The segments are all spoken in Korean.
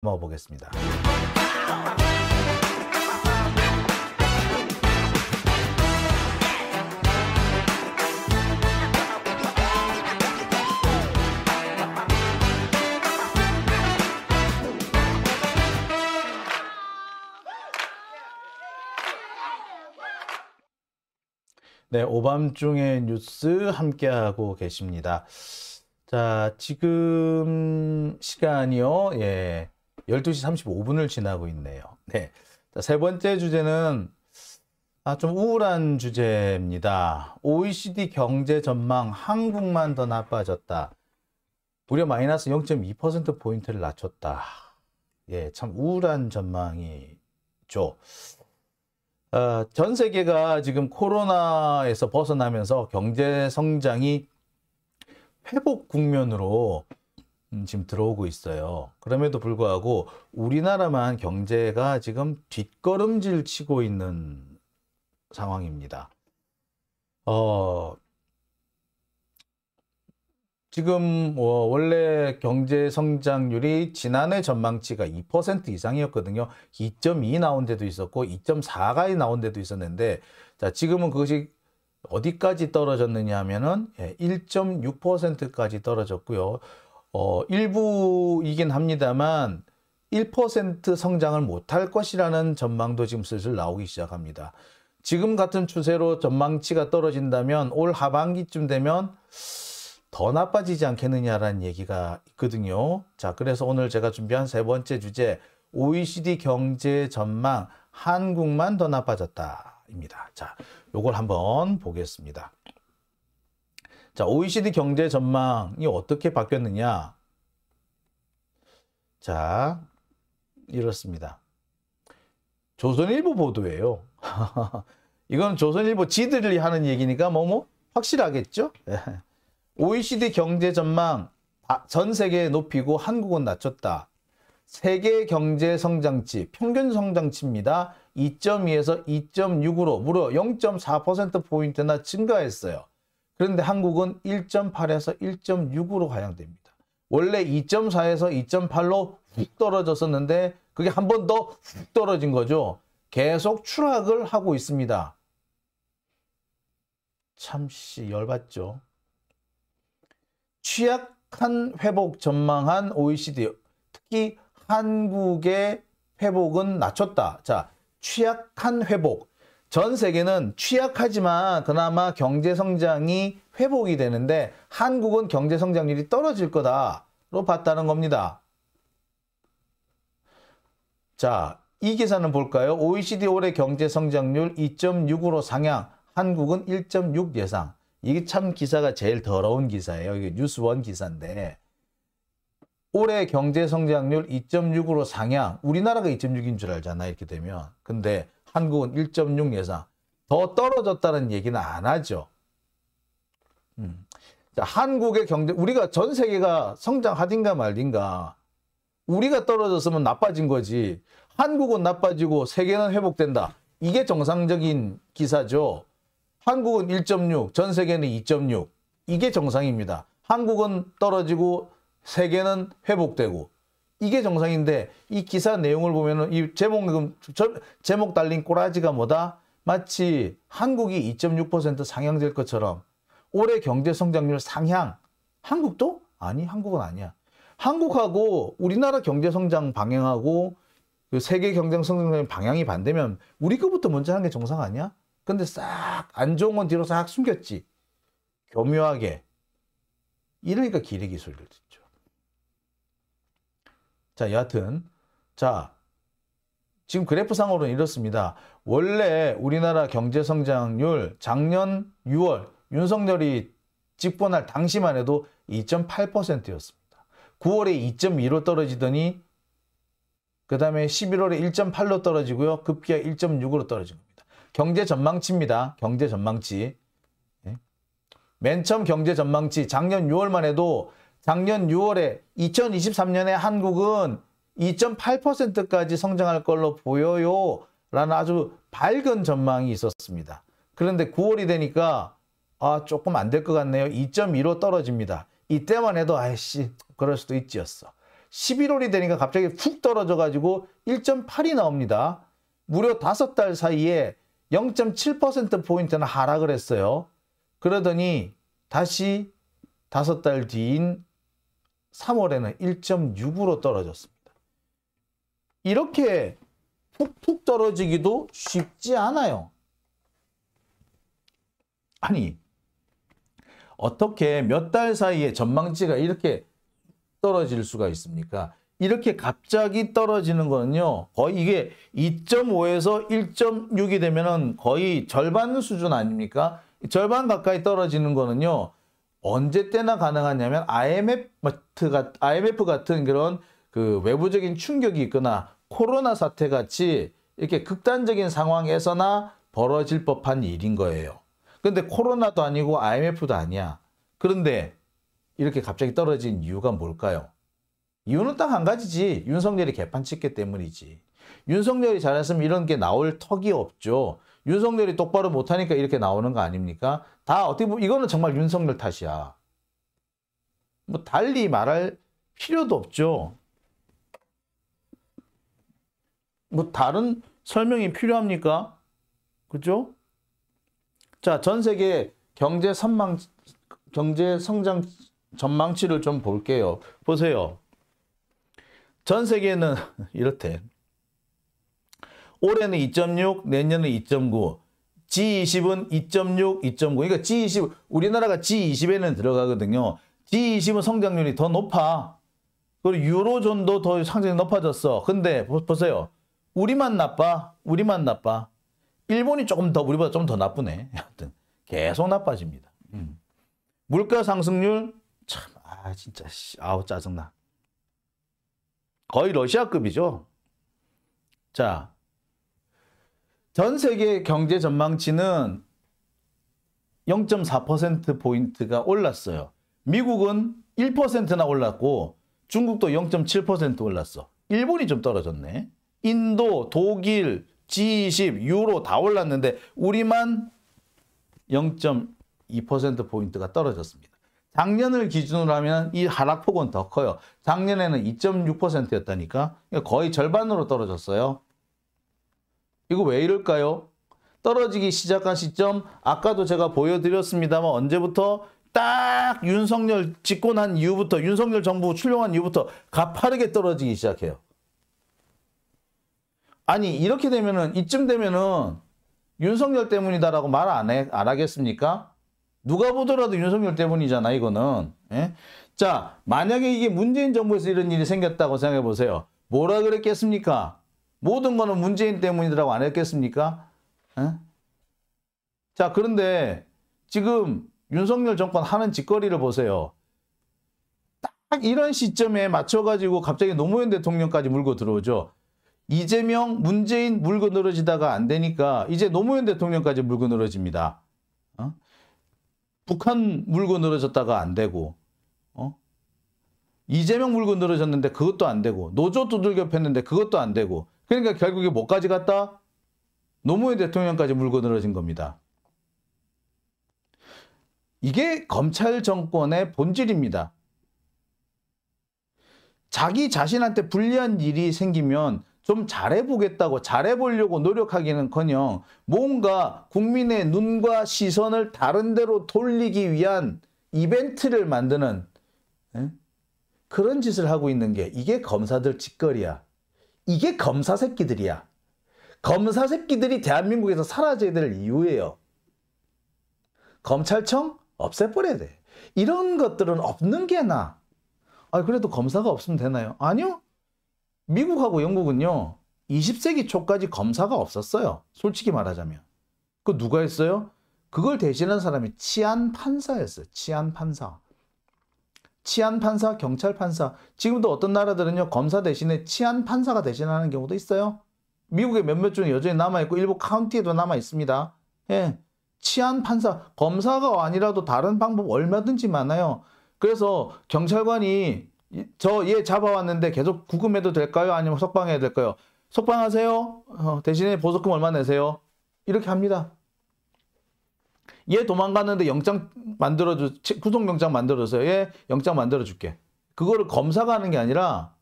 먹어보겠습니다. 네, 오밤중의 뉴스 함께하고 계십니다. 자, 지금 시간이요. 12시 35분을 지나고 있네요. 네. 자, 세 번째 주제는 좀 우울한 주제입니다. OECD 경제 전망 한국만 더 나빠졌다. 무려 마이너스 0.2%포인트를 낮췄다. 참 우울한 전망이죠. 전 세계가 지금 코로나에서 벗어나면서 경제 성장이 회복 국면으로 지금 들어오고 있어요. 그럼에도 불구하고 우리나라만 경제가 지금 뒷걸음질 치고 있는 상황입니다. 지금 원래 경제 성장률이 지난해 전망치가 2% 이상이었거든요. 2.2 나온 데도 있었고 2.4가 나온 데도 있었는데, 자, 지금은 그것이 어디까지 떨어졌느냐 하면은 1.6%까지 떨어졌고요. 일부이긴 합니다만 1% 성장을 못할 것이라는 전망도 지금 슬슬 나오기 시작합니다. 지금 같은 추세로 전망치가 떨어진다면 올 하반기쯤 되면 더 나빠지지 않겠느냐라는 얘기가 있거든요. 자, 그래서 오늘 제가 준비한 세 번째 주제, OECD 경제 전망 한국만 더 나빠졌다입니다. 자, 요걸 한번 보겠습니다. 자, OECD 경제 전망이 어떻게 바뀌었느냐? 자, 이렇습니다. 조선일보 보도예요. 이건 조선일보 지들이 하는 얘기니까 확실하겠죠? OECD 경제 전망 전 세계 높이고 한국은 낮췄다. 세계 경제 성장치, 평균 성장치입니다. 2.2에서 2.6으로 무려 0.4%포인트나 증가했어요. 그런데 한국은 1.8에서 1.6으로 하향됩니다. 원래 2.4에서 2.8로 훅 떨어졌었는데 그게 한 번 더 훅 떨어진 거죠. 계속 추락을 하고 있습니다. 참씨 열받죠. 취약한 회복 전망한 OECD, 특히 한국의 회복은 낮췄다. 자, 취약한 회복. 전 세계는 취약하지만 그나마 경제 성장이 회복이 되는데 한국은 경제 성장률이 떨어질 거다로 봤다는 겁니다. 자, 이 기사는 볼까요? OECD 올해 경제 성장률 2.6으로 상향, 한국은 1.6 예상. 이게 참 기사가 제일 더러운 기사예요. 이게 뉴스원 기사인데, 올해 경제 성장률 2.6으로 상향, 우리나라가 2.6인 줄 알잖아, 이렇게 되면. 근데 한국은 1.6 예상. 더 떨어졌다는 얘기는 안 하죠. 자, 한국의 경제, 우리가 전 세계가 성장하든가 말든가, 우리가 떨어졌으면 나빠진 거지. 한국은 나빠지고 세계는 회복된다. 이게 정상적인 기사죠. 한국은 1.6, 전 세계는 2.6. 이게 정상입니다. 한국은 떨어지고 세계는 회복되고. 이게 정상인데 이 기사 내용을 보면은 이 제목 달린 꼬라지가 뭐다? 마치 한국이 2.6% 상향될 것처럼 올해 경제 성장률 상향. 한국도? 아니, 한국은 아니야. 한국하고 우리나라 경제 성장 방향하고 그 세계 경제 성장 방향이 반대면 우리 거부터 먼저 하는 게 정상 아니야? 근데 싹 안 좋은 건 뒤로 싹 숨겼지. 교묘하게. 이러니까 기레기 소리를 듣죠. 자, 여하튼 자, 지금 그래프상으로는 이렇습니다. 원래 우리나라 경제 성장률 작년 6월 윤석열이 집권할 당시만 해도 2.8%였습니다. 9월에 2.2로 떨어지더니 그 다음에 11월에 1.8로 떨어지고요. 급기야 1.6으로 떨어진 겁니다. 경제 전망치입니다. 경제 전망치. 맨 처음 경제 전망치 작년 6월만 해도 작년 6월에 2023년에 한국은 2.8%까지 성장할 걸로 보여요 라는 아주 밝은 전망이 있었습니다. 그런데 9월이 되니까 조금 안 될 것 같네요. 2.2로 떨어집니다. 이때만 해도 아이씨 그럴 수도 있지였어. 11월이 되니까 갑자기 훅 떨어져가지고 1.8이 나옵니다. 무려 5달 사이에 0.7%포인트나 하락을 했어요. 그러더니 다시 5달 뒤인 3월에는 1.6으로 떨어졌습니다. 이렇게 푹푹 떨어지기도 쉽지 않아요. 아니, 어떻게 몇 달 사이에 전망치가 이렇게 떨어질 수가 있습니까? 이렇게 갑자기 떨어지는 거는요, 거의 이게 2.5에서 1.6이 되면은 거의 절반 수준 아닙니까? 절반 가까이 떨어지는 거는요, 언제 때나 가능하냐면 IMF 같은 그런 그 외부적인 충격이 있거나 코로나 사태 같이 이렇게 극단적인 상황에서나 벌어질 법한 일인 거예요. 근데 코로나도 아니고 IMF도 아니야. 그런데 이렇게 갑자기 떨어진 이유가 뭘까요? 이유는 딱 한 가지지. 윤석열이 개판 쳤기 때문이지. 윤석열이 잘했으면 이런 게 나올 턱이 없죠. 윤석열이 똑바로 못하니까 이렇게 나오는 거 아닙니까? 다 어떻게 보면 이거는 정말 윤석열 탓이야. 뭐 달리 말할 필요도 없죠. 뭐 다른 설명이 필요합니까? 그죠? 자, 전 세계 경제 성장 전망치를 좀 볼게요. 보세요. 전 세계는 이렇대. 올해는 2.6, 내년은 2.9, G20은 2.6, 2.9. 그러니까 G20, 우리나라가 G20에는 들어가거든요. G20은 성장률이 더 높아. 그리고 유로존도 더 상승이 높아졌어. 근데 보세요. 우리만 나빠. 우리만 나빠. 일본이 조금 더 우리보다 좀 더 나쁘네. 하여튼 계속 나빠집니다. 물가 상승률 참 진짜 아우 짜증나. 거의 러시아급이죠. 자, 전 세계 경제 전망치는 0.4%포인트가 올랐어요. 미국은 1%나 올랐고 중국도 0.7% 올랐어. 일본이 좀 떨어졌네. 인도, 독일, G20, 유로 다 올랐는데 우리만 0.2%포인트가 떨어졌습니다. 작년을 기준으로 하면 이 하락폭은 더 커요. 작년에는 2.6%였다니까 거의 절반으로 떨어졌어요. 이거 왜 이럴까요? 떨어지기 시작한 시점 아까도 제가 보여드렸습니다만 언제부터? 딱 윤석열 집권한 이후부터 윤석열 정부 출범한 이후부터 가파르게 떨어지기 시작해요. 아니 이렇게 되면은 이쯤 되면은 윤석열 때문이다라고 말 안 하겠습니까? 누가 보더라도 윤석열 때문이잖아 이거는. 예? 자 만약에 이게 문재인 정부에서 이런 일이 생겼다고 생각해 보세요. 뭐라 그랬겠습니까? 모든 거는 문재인 때문이라고 안 했겠습니까? 예? 자 그런데 지금 윤석열 정권 하는 짓거리를 보세요. 딱 이런 시점에 맞춰가지고 갑자기 노무현 대통령까지 물고 들어오죠. 이재명, 문재인 물고 늘어지다가 안 되니까 이제 노무현 대통령까지 물고 늘어집니다. 북한 물고 늘어졌다가 안 되고 이재명 물고 늘어졌는데 그것도 안 되고 노조 두들겨 팼는데 그것도 안 되고 그러니까 결국에 뭐까지 갔다? 노무현 대통령까지 물고 늘어진 겁니다. 이게 검찰 정권의 본질입니다. 자기 자신한테 불리한 일이 생기면 좀 잘해보겠다고 잘해보려고 노력하기는커녕 뭔가 국민의 눈과 시선을 다른 데로 돌리기 위한 이벤트를 만드는 그런 짓을 하고 있는 게 이게 검사들 짓거리야. 이게 검사 새끼들이야. 검사 새끼들이 대한민국에서 사라져야 될 이유예요. 검찰청 없애버려야 돼. 이런 것들은 없는 게 나아. 그래도 검사가 없으면 되나요? 아니요. 미국하고 영국은요. 20세기 초까지 검사가 없었어요. 솔직히 말하자면. 그 누가 했어요? 그걸 대신한 사람이 치안판사였어요. 치안판사. 치안판사, 경찰판사. 지금도 어떤 나라들은요. 검사 대신에 치안판사가 대신하는 경우도 있어요. 미국의 몇몇 중에 여전히 남아있고 일부 카운티에도 남아있습니다. 예. 치안판사. 검사가 아니라도 다른 방법 얼마든지 많아요. 그래서 경찰관이 저 얘 잡아왔는데 계속 구금해도 될까요? 아니면 석방해야 될까요? 석방하세요. 대신에 보석금 얼마 내세요? 이렇게 합니다. 얘 도망갔는데 영장 만들어줘. 구속영장 만들어줘요. 얘 영장 만들어줄게. 그거를 검사가 하는 게 아니라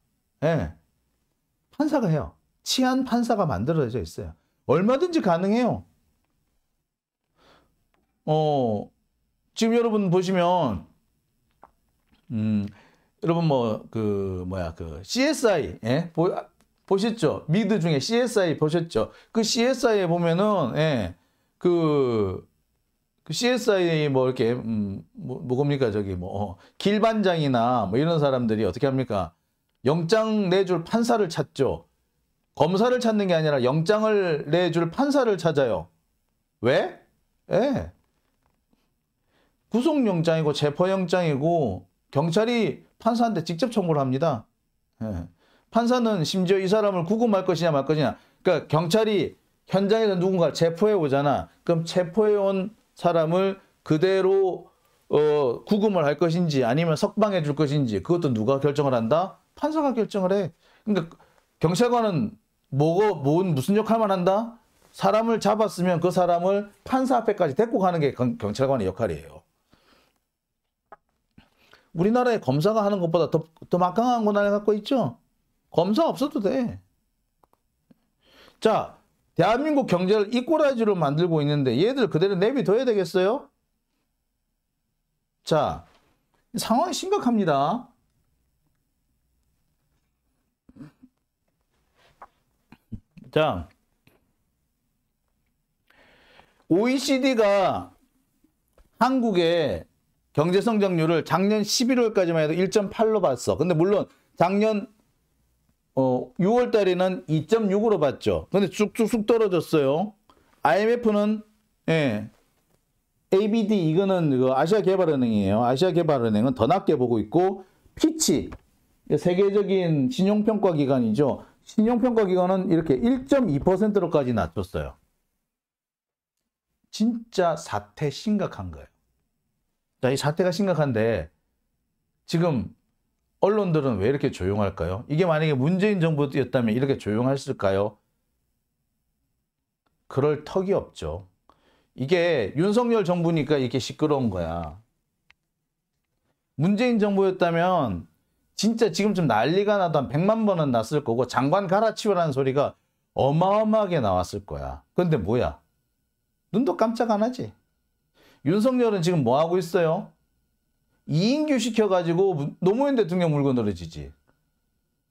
예. 판사가 해요. 치안 판사가 만들어져 있어요. 얼마든지 가능해요. 지금 여러분 보시면, 여러분 CSI, 예? 보셨죠? 미드 중에 CSI 보셨죠? 그 CSI에 보면은, 예, 그 CSI 이렇게, 뭐겁니까? 길반장이나 이런 사람들이 어떻게 합니까? 영장 내줄 판사를 찾죠. 검사를 찾는 게 아니라 영장을 내줄 판사를 찾아요. 왜? 예. 구속영장이고 체포영장이고 경찰이 판사한테 직접 청구를 합니다. 예. 판사는 심지어 이 사람을 구금할 것이냐 말 것이냐. 그러니까 경찰이 현장에서 누군가를 체포해 오잖아. 그럼 체포해 온 사람을 그대로 구금을 할 것인지 아니면 석방해 줄 것인지 그것도 누가 결정을 한다? 판사가 결정을 해. 그러니까 경찰관은 무슨 역할만 한다? 사람을 잡았으면 그 사람을 판사 앞에까지 데리고 가는 게 경찰관의 역할이에요. 우리나라의 검사가 하는 것보다 더 막강한 권한을 갖고 있죠? 검사 없어도 돼. 자, 대한민국 경제를 이꼬라지로 만들고 있는데 얘들 그대로 내비둬야 되겠어요? 자, 상황이 심각합니다. 자, OECD가 한국의 경제 성장률을 작년 11월까지만 해도 1.8로 봤어. 근데 물론 작년 6월 달에는 2.6으로 봤죠. 근데 쑥쑥 떨어졌어요. IMF는 예, ABD 이거는 아시아개발은행이에요. 아시아개발은행은 더 낮게 보고 있고 피치 세계적인 신용평가 기관이죠. 신용평가 기관은 이렇게 1.2%로까지 낮췄어요. 진짜 사태 심각한 거예요. 자, 이 사태가 심각한데 지금 언론들은 왜 이렇게 조용할까요? 이게 만약에 문재인 정부였다면 이렇게 조용했을까요? 그럴 턱이 없죠. 이게 윤석열 정부니까 이렇게 시끄러운 거야. 문재인 정부였다면 진짜 지금쯤 난리가 나도 한 100만 번은 났을 거고 장관 갈아치우라는 소리가 어마어마하게 나왔을 거야. 그런데 뭐야? 눈도 깜짝 안 하지. 윤석열은 지금 뭐 하고 있어요? 이인규 시켜가지고 노무현 대통령 물고 늘어지지.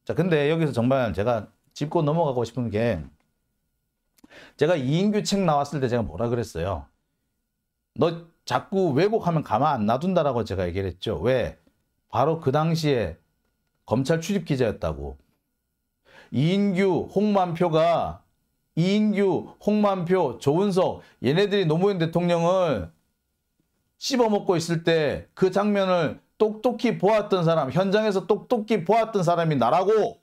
자, 근데 여기서 정말 제가 짚고 넘어가고 싶은 게 제가 이인규 책 나왔을 때 제가 뭐라 그랬어요? 너 자꾸 왜곡하면 가만 안 놔둔다라고 제가 얘기를 했죠. 왜? 바로 그 당시에 검찰 출입 기자였다고. 이인규, 홍만표, 조은석 얘네들이 노무현 대통령을 씹어먹고 있을 때 그 장면을 똑똑히 보았던 사람, 현장에서 똑똑히 보았던 사람이 나라고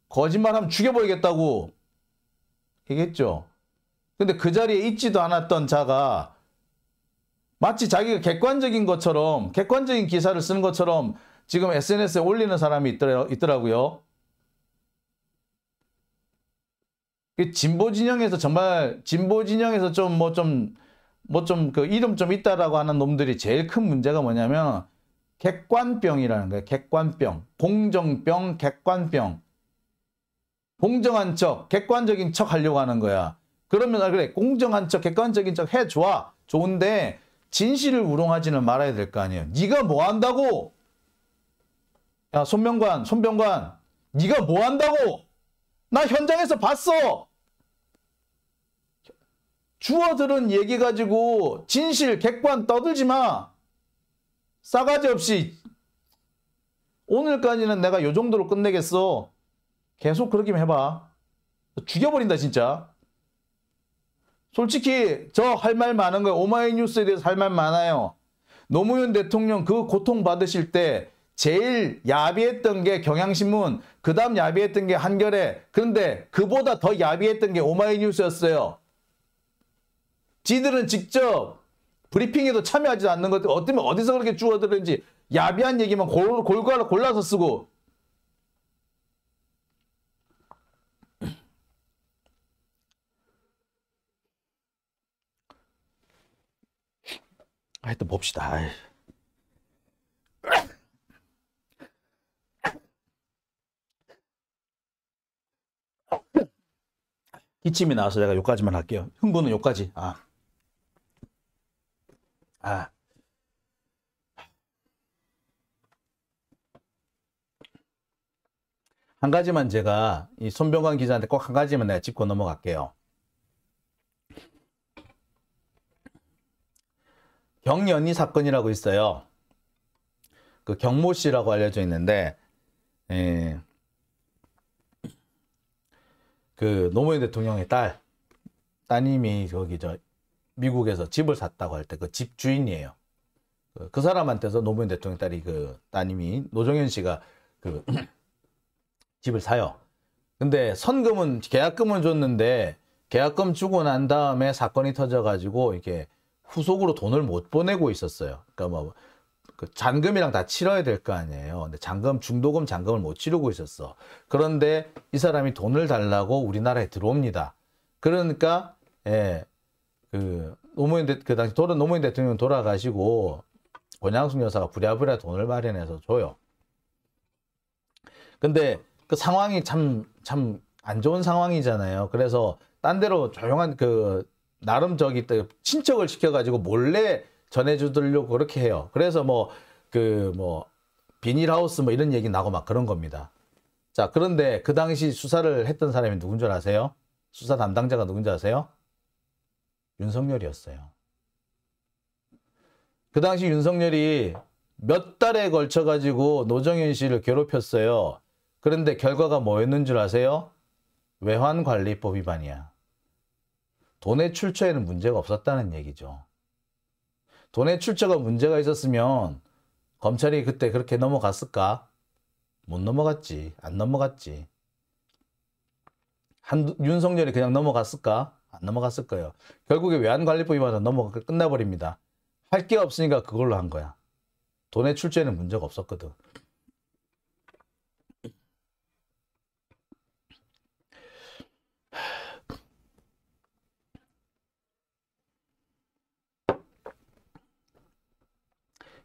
거짓말하면 죽여버리겠다고 얘기했죠. 근데 그 자리에 있지도 않았던 자가 마치 자기가 객관적인 것처럼 객관적인 기사를 쓰는 것처럼 지금 SNS에 올리는 사람이 있더라고요. 진보 진영에서 정말 진보 진영에서 그 이름 좀 있다라고 하는 놈들이 제일 큰 문제가 뭐냐면 객관병이라는 거예요. 객관병, 공정병, 객관병. 공정한 척, 객관적인 척 하려고 하는 거야. 그러면 그래 공정한 척, 객관적인 척 해 좋아. 좋은데 진실을 우롱하지는 말아야 될 거 아니에요. 네가 뭐 한다고? 야, 손병관, 네가 뭐 한다고? 나 현장에서 봤어. 주워들은 얘기 가지고 진실, 객관 떠들지 마. 싸가지 없이. 오늘까지는 내가 요 정도로 끝내겠어. 계속 그렇게만 해봐. 죽여버린다 진짜. 솔직히 저 할 말 많은 거예요. 오마이뉴스에 대해서 할 말 많아요. 노무현 대통령 그 고통 받으실 때 제일 야비했던 게 경향신문, 그 다음 야비했던 게 한겨레. 그런데 그보다 더 야비했던 게 오마이뉴스였어요. 지들은 직접 브리핑에도 참여하지 않는 것들 어쩌면 어디서 그렇게 주워들은지 야비한 얘기만 골고루 골라서 쓰고. 하여튼 봅시다. 기침이 나와서 제가 여기까지만 할게요. 흥분은 여기까지. 한 가지만 제가 이 손병관 기자한테 꼭 한 가지만 내가 짚고 넘어갈게요. 경연희 사건이라고 있어요. 그 경모 씨라고 알려져 있는데, 그 노무현 대통령의 따님이 거기 미국에서 집을 샀다고 할 때 그 집 주인이에요. 그 사람한테서 노무현 대통령 딸이 그 따님이 노정현 씨가 그 집을 사요. 근데 선금은 계약금은 줬는데 계약금 주고 난 다음에 사건이 터져가지고 이게 후속으로 돈을 못 보내고 있었어요. 그러니까 뭐 그 잔금이랑 다 치러야 될 거 아니에요. 근데 중도금 잔금을 못 치르고 있었어. 그런데 이 사람이 돈을 달라고 우리나라에 들어옵니다. 그러니까 그 당시 노무현 대통령 돌아가시고 권양숙 여사가 부랴부랴 돈을 마련해서 줘요. 근데 그 상황이 참 안 좋은 상황이잖아요. 그래서 딴 데로 조용한 나름 친척을 시켜가지고 몰래 전해주려고 그렇게 해요. 그래서 비닐하우스 이런 얘기 나고 막 그런 겁니다. 자, 그런데 그 당시 수사를 했던 사람이 누군 줄 아세요? 수사 담당자가 누군지 아세요? 윤석열이었어요. 그 당시 윤석열이 몇 달에 걸쳐가지고 노정현 씨를 괴롭혔어요. 그런데 결과가 뭐였는 줄 아세요? 외환관리법 위반이야. 돈의 출처에는 문제가 없었다는 얘기죠. 돈의 출처가 문제가 있었으면 검찰이 그때 그렇게 넘어갔을까? 못 넘어갔지. 안 넘어갔지. 윤석열이 그냥 넘어갔을까? 안 넘어갔을 거예요. 결국에 외환관리법 위반은 끝나버립니다. 할 게 없으니까 그걸로 한 거야. 돈의 출처에는 문제가 없었거든.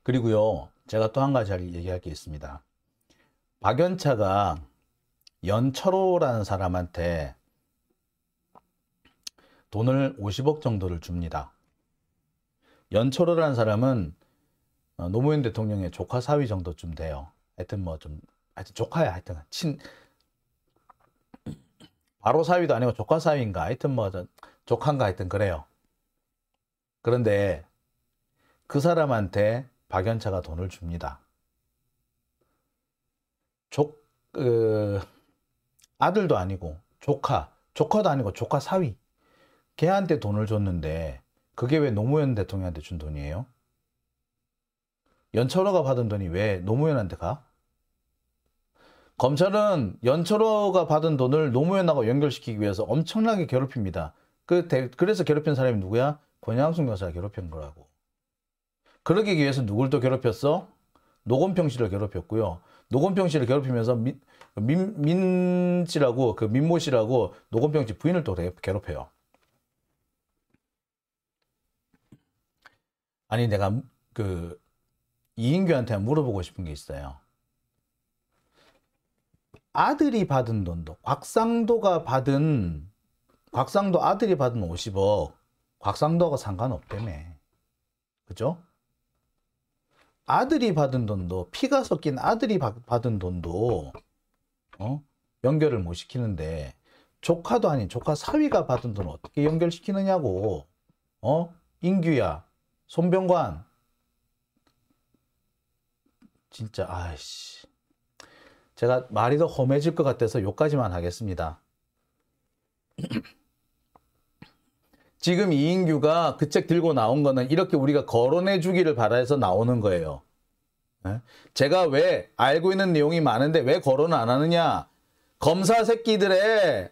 그리고요, 제가 또 한 가지 얘기할 게 있습니다. 박연차가 연철호라는 사람한테 돈을 50억 정도를 줍니다. 연철호라는 사람은 노무현 대통령의 조카 사위 정도쯤 돼요. 하여튼 하여튼 조카야. 하여튼 바로 사위도 아니고 조카 사위인가. 하여튼 조카인가. 하여튼 그래요. 그런데 그 사람한테 박연차가 돈을 줍니다. 아들도 아니고 조카도 아니고 조카 사위. 걔한테 돈을 줬는데 그게 왜 노무현 대통령한테 준 돈이에요? 연철호가 받은 돈이 왜 노무현한테 가? 검찰은 연철호가 받은 돈을 노무현하고 연결시키기 위해서 엄청나게 괴롭힙니다. 그래서 괴롭힌 사람이 누구야? 권양숙 여사가 괴롭힌 거라고. 그러기 위해서 누굴 또 괴롭혔어? 노건평 씨를 괴롭혔고요. 노건평 씨를 괴롭히면서 민 씨라고 민모 씨라고 노건평 씨 부인을 또 괴롭혀요. 아니 내가 이인규한테 물어보고 싶은 게 있어요. 아들이 받은 돈도 곽상도 아들이 받은 50억 곽상도하고 상관없다며. 그죠? 아들이 받은 돈도 피가 섞인 아들이 받은 돈도 연결을 못 시키는데 조카도 아닌 조카 사위가 받은 돈 어떻게 연결시키느냐고. 인규야, 손병관, 진짜 아이씨. 제가 말이 더 험해질 것 같아서 여기까지만 하겠습니다. 지금 이인규가 그 책 들고 나온 거는 이렇게 우리가 거론해 주기를 바라서 나오는 거예요. 제가 왜 알고 있는 내용이 많은데 왜 거론을 안 하느냐. 검사 새끼들의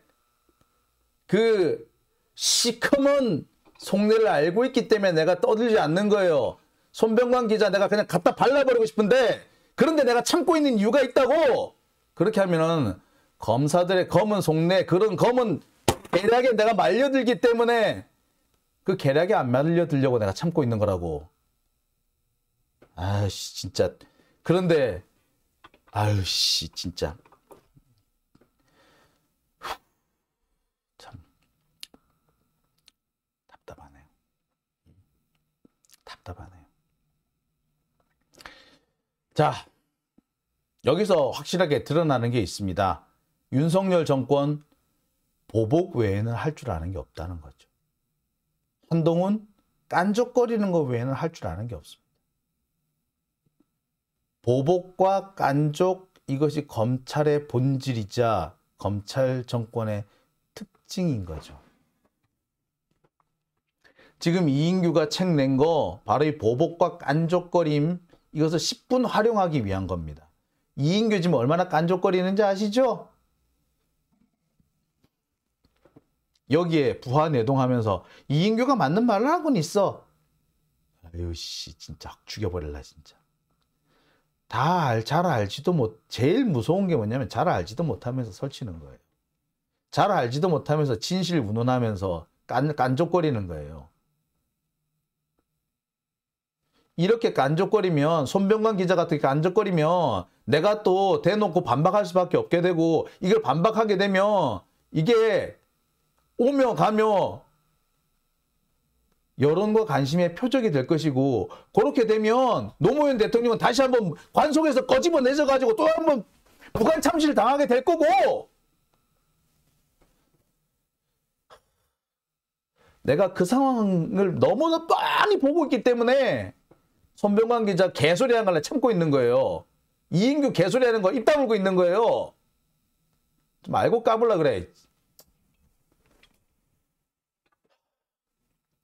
그 시커먼 속내를 알고 있기 때문에 내가 떠들지 않는 거예요. 손병관 기자 내가 그냥 갖다 발라버리고 싶은데 그런데 내가 참고 있는 이유가 있다고. 그렇게 하면은 검사들의 검은 속내 그런 검은 계략에 내가 말려들기 때문에 그 계략에 안 말려들려고 내가 참고 있는 거라고. 아이씨 진짜. 그런데 아유씨 진짜 참 자, 여기서 확실하게 드러나는 게 있습니다. 윤석열 정권 보복 외에는 할 줄 아는 게 없다는 거죠. 한동훈 깐족거리는 것 외에는 할 줄 아는 게 없습니다. 보복과 깐족, 이것이 검찰의 본질이자 검찰 정권의 특징인 거죠. 지금 이인규가 책 낸 거 바로 이 보복과 깐족거림, 이것을 10분 활용하기 위한 겁니다. 이인규 지금 얼마나 깐족거리는지 아시죠? 여기에 부하내동하면서 이인규가 맞는 말을 하고는 있어. 아유 씨 진짜 확 죽여버릴라 진짜. 잘 알지도 못, 제일 무서운 게 뭐냐면 잘 알지도 못하면서 설치는 거예요. 잘 알지도 못하면서 진실 운운하면서 깐족거리는 거예요. 이렇게 깐족거리면, 손병관 기자 같은 깐족거리면 내가 또 대놓고 반박할 수밖에 없게 되고, 이걸 반박하게 되면 이게 오며 가며 여론과 관심의 표적이 될 것이고, 그렇게 되면 노무현 대통령은 다시 한번 관속에서 꺼집어내서 또 한번 무관 참시를 당하게 될 거고, 내가 그 상황을 너무나 뻔히 보고 있기 때문에 손병관 기자 개소리하는 걸 참고 있는 거예요. 이인규 개소리하는 거 입 다물고 있는 거예요. 좀 알고 까불라 그래.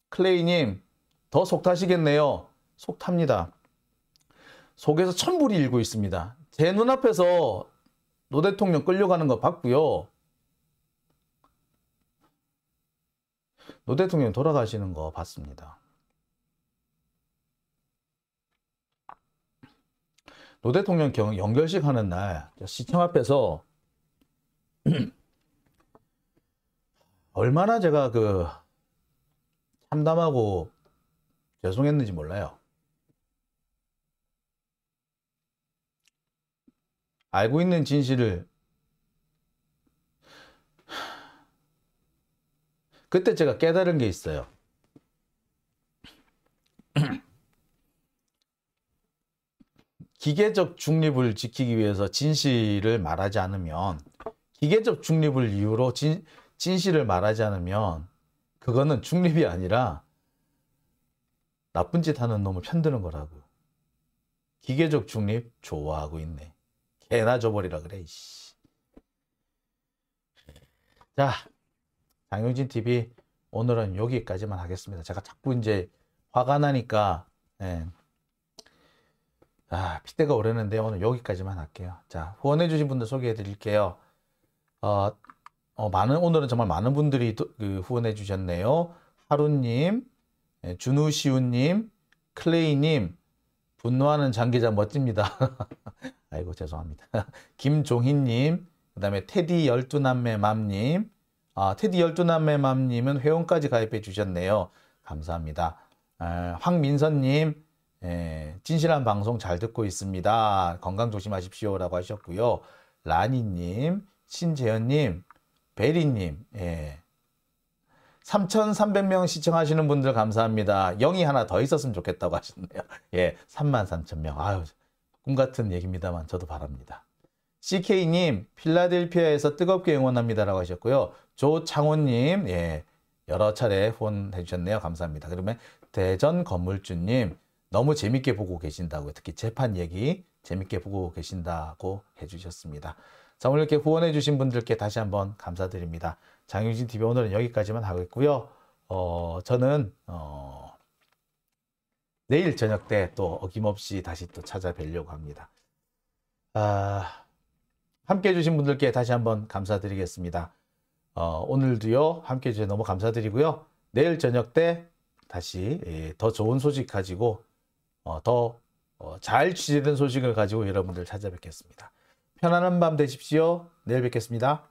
클레이님, 더 속 타시겠네요. 속 탑니다. 속에서 천불이 일고 있습니다. 제 눈앞에서 노 대통령 끌려가는 거 봤고요. 노 대통령 돌아가시는 거 봤습니다. 노 대통령 연결식 하는 날 시청 앞에서 얼마나 제가 참담하고 죄송했는지 몰라요. 알고 있는 진실을 그때 제가 깨달은 게 있어요. 기계적 중립을 지키기 위해서 진실을 말하지 않으면, 기계적 중립을 이유로 진실을 말하지 않으면 그거는 중립이 아니라 나쁜 짓 하는 놈을 편드는 거라고. 기계적 중립 좋아하고 있네. 개나 줘버리라 그래. 이씨. 자, 장영진 TV 오늘은 여기까지만 하겠습니다. 제가 자꾸 이제 화가 나니까 핏대가 오르는데 오늘 여기까지만 할게요. 자, 후원해주신 분들 소개해 드릴게요. 오늘은 정말 많은 분들이 후원해 주셨네요. 하루님, 준우시우님, 클레이님, 분노하는 장기자 멋집니다. 아이고 죄송합니다. 김종희님, 그 다음에 테디 12남매 맘님, 테디 12남매 맘님은 회원까지 가입해 주셨네요. 감사합니다. 황민선님, 진실한 방송 잘 듣고 있습니다. 건강 조심하십시오 라고 하셨고요. 라니님, 신재현님, 베리님, 3,300명 시청하시는 분들 감사합니다. 0이 하나 더 있었으면 좋겠다고 하셨네요. 33,000명. 아유, 꿈같은 얘기입니다만 저도 바랍니다. CK님, 필라델피아에서 뜨겁게 응원합니다 라고 하셨고요. 조창호님, 여러 차례 후원해 주셨네요. 감사합니다. 그러면 대전 건물주님, 너무 재밌게 보고 계신다고, 특히 재판 얘기 재밌게 보고 계신다고 해주셨습니다. 자, 오늘 이렇게 후원해 주신 분들께 다시 한번 감사드립니다. 장영진 TV 오늘은 여기까지만 하겠고요. 저는 내일 저녁 때 또 어김없이 다시 또 찾아뵈려고 합니다. 함께 해주신 분들께 다시 한번 감사드리겠습니다. 오늘도요 함께 해주셔서 너무 감사드리고요. 내일 저녁 때 다시 더 좋은 소식 가지고 더 잘 취재된 소식을 가지고 여러분들 찾아뵙겠습니다. 편안한 밤 되십시오. 내일 뵙겠습니다.